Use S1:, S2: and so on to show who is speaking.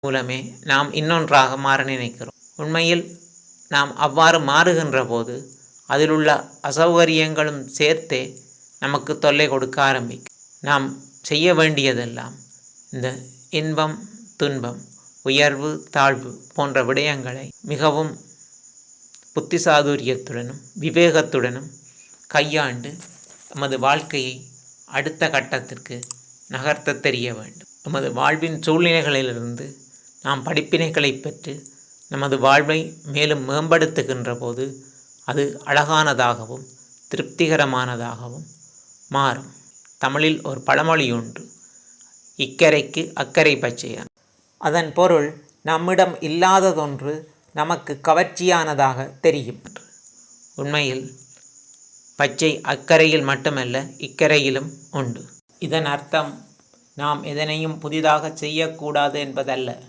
S1: மூலமே நாம் இன்னொன்றாக மாற நினைக்கிறோம். உண்மையில் நாம் அவ்வாறு மாறுகின்ற போது அதிலுள்ள அசௌகரியங்களும் சேர்த்தே நமக்கு தொல்லை கொடுக்க ஆரம்பிக்கும். நாம் செய்ய வேண்டியதெல்லாம் இந்த இன்பம் துன்பம் உயர்வு தாழ்வு போன்ற விடயங்களை மிகவும் புத்திசாதுரியத்துடனும் விவேகத்துடனும் கையாண்டு நமது வாழ்க்கையை அடுத்த கட்டத்திற்கு நகர்த்த தெரிய வேண்டும். நமது வாழ்வின் சூழ்நிலைகளிலிருந்து நாம் படிப்பினைகளை பெற்று நமது வாழ்வை மேலும் மேம்படுத்துகின்ற போது அது அழகானதாகவும் திருப்திகரமானதாகவும் மாறும். தமிழில் ஒரு பழமொழி உண்டு, இக்கரைக்கு அக்கறை பச்சையான். அதன் பொருள் நம்மிடம் இல்லாததொன்று நமக்கு கவர்ச்சியானதாக தெரியும். உண்மையில் பச்சை அக்கறையில் மட்டுமல்ல இக்கரையிலும் உண்டு. இதன் அர்த்தம் நாம் எதனையும் புதிதாக செய்யக்கூடாது என்பதல்ல.